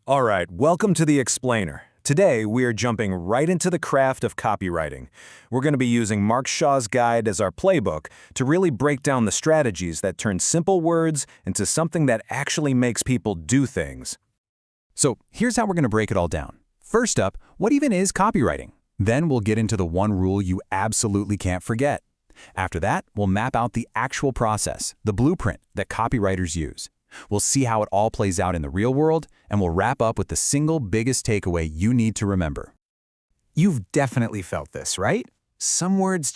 All right, welcome to The Explainer. Today, we are jumping right into the craft of copywriting. We're going to be using Mark Shaw's guide as our playbook to really break down the strategies that turn simple words into something that actually makes people do things. So here's how we're going to break it all down. First up, what even is copywriting? Then we'll get into the one rule you absolutely can't forget. After that, we'll map out the actual process, the blueprint that copywriters use. We'll see how it all plays out in the real world, and we'll wrap up with the single biggest takeaway you need to remember. You've definitely felt this, right? Some words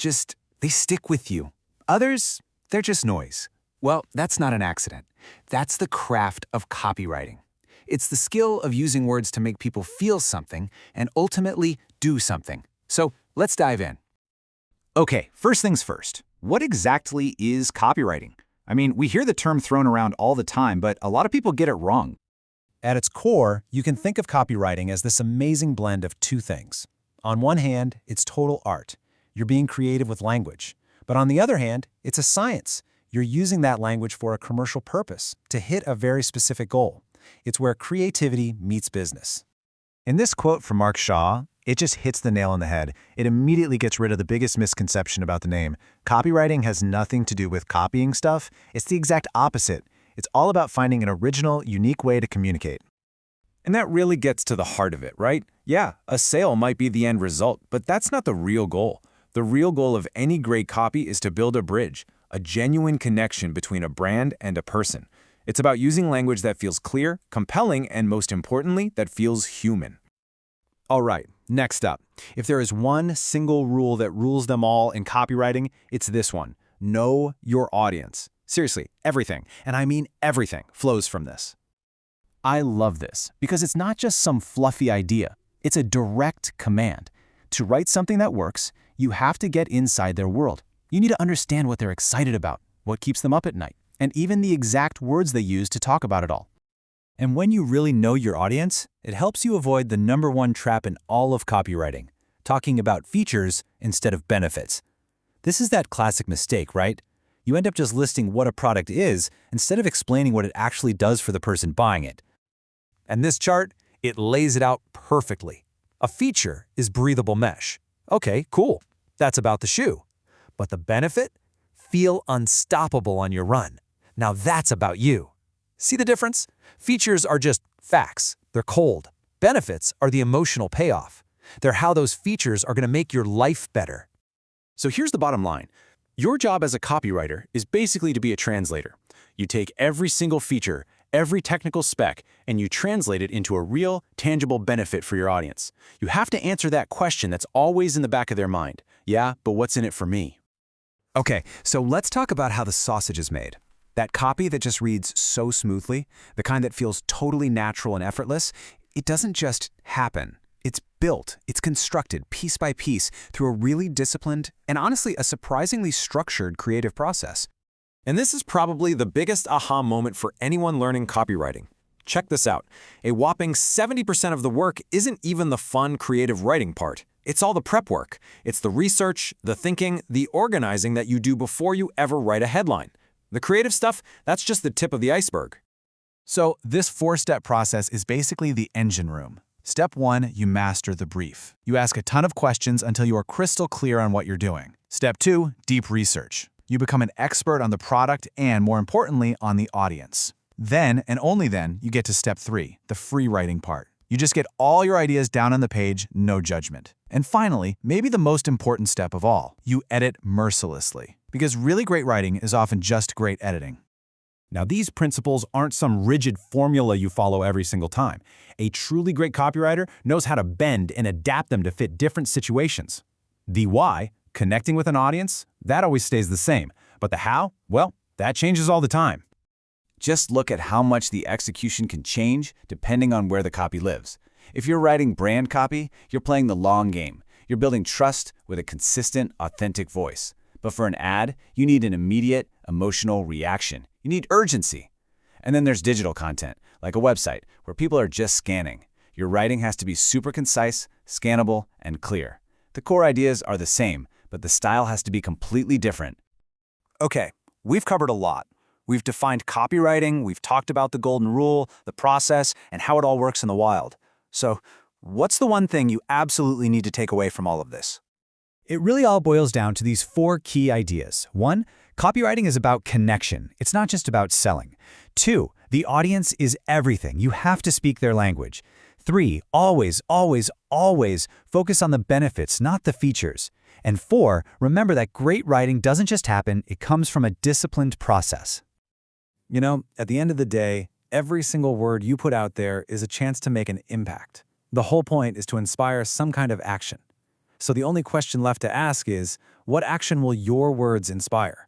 they stick with you. Others, they're just noise. Well, that's not an accident. That's the craft of copywriting. It's the skill of using words to make people feel something and ultimately do something. So let's dive in. Okay, first things first. What exactly is copywriting? I mean, we hear the term thrown around all the time, but a lot of people get it wrong. At its core, you can think of copywriting as this amazing blend of two things. On one hand, it's total art. You're being creative with language. But on the other hand, it's a science. You're using that language for a commercial purpose, to hit a very specific goal. It's where creativity meets business. In this quote from Mark Shaw, it just hits the nail on the head. It immediately gets rid of the biggest misconception about the name. Copywriting has nothing to do with copying stuff. It's the exact opposite. It's all about finding an original, unique way to communicate. And that really gets to the heart of it, right? Yeah, a sale might be the end result, but that's not the real goal. The real goal of any great copy is to build a bridge, a genuine connection between a brand and a person. It's about using language that feels clear, compelling, and most importantly, that feels human. All right, next up. If there is one single rule that rules them all in copywriting, it's this one. Know your audience. Seriously, everything, and I mean everything, flows from this. I love this because it's not just some fluffy idea. It's a direct command. To write something that works, you have to get inside their world. You need to understand what they're excited about, what keeps them up at night, and even the exact words they use to talk about it all. And when you really know your audience, it helps you avoid the #1 trap in all of copywriting, talking about features instead of benefits. This is that classic mistake, right? You end up just listing what a product is instead of explaining what it actually does for the person buying it. And this chart, it lays it out perfectly. A feature is breathable mesh. Okay, cool. That's about the shoe. But the benefit? Feel unstoppable on your run. Now that's about you. See the difference? Features are just facts. They're cold. Benefits are the emotional payoff. They're how those features are going to make your life better. So here's the bottom line. Your job as a copywriter is basically to be a translator. You take every single feature, every technical spec, and you translate it into a real, tangible benefit for your audience. You have to answer that question that's always in the back of their mind. Yeah, but what's in it for me? Okay, so let's talk about how the sausage is made. That copy that just reads so smoothly, the kind that feels totally natural and effortless, it doesn't just happen. It's built, it's constructed piece by piece through a really disciplined and honestly a surprisingly structured creative process. And this is probably the biggest aha moment for anyone learning copywriting. Check this out. A whopping 70% of the work isn't even the fun, creative writing part. It's all the prep work. It's the research, the thinking, the organizing that you do before you ever write a headline. The creative stuff, that's just the tip of the iceberg. So this 4-step process is basically the engine room. Step 1, you master the brief. You ask a ton of questions until you are crystal clear on what you're doing. Step 2, deep research. You become an expert on the product and, more importantly, on the audience. Then, and only then, you get to step 3, the free writing part. You just get all your ideas down on the page, no judgment. And finally, maybe the most important step of all, you edit mercilessly. Because really great writing is often just great editing. Now, these principles aren't some rigid formula you follow every single time. A truly great copywriter knows how to bend and adapt them to fit different situations. The why, connecting with an audience, that always stays the same. But the how, well, that changes all the time. Just look at how much the execution can change depending on where the copy lives. If you're writing brand copy, you're playing the long game. You're building trust with a consistent, authentic voice. But for an ad, you need an immediate, emotional reaction. You need urgency. And then there's digital content, like a website, where people are just scanning. Your writing has to be super concise, scannable, and clear. The core ideas are the same, but the style has to be completely different. Okay, we've covered a lot. We've defined copywriting, we've talked about the golden rule, the process, and how it all works in the wild. So, what's the one thing you absolutely need to take away from all of this? It really all boils down to these 4 key ideas. 1, copywriting is about connection. It's not just about selling. 2, the audience is everything. You have to speak their language. 3, always, always, always focus on the benefits, not the features. And 4, remember that great writing doesn't just happen, it comes from a disciplined process. You know, at the end of the day, every single word you put out there is a chance to make an impact. The whole point is to inspire some kind of action. So the only question left to ask is, what action will your words inspire?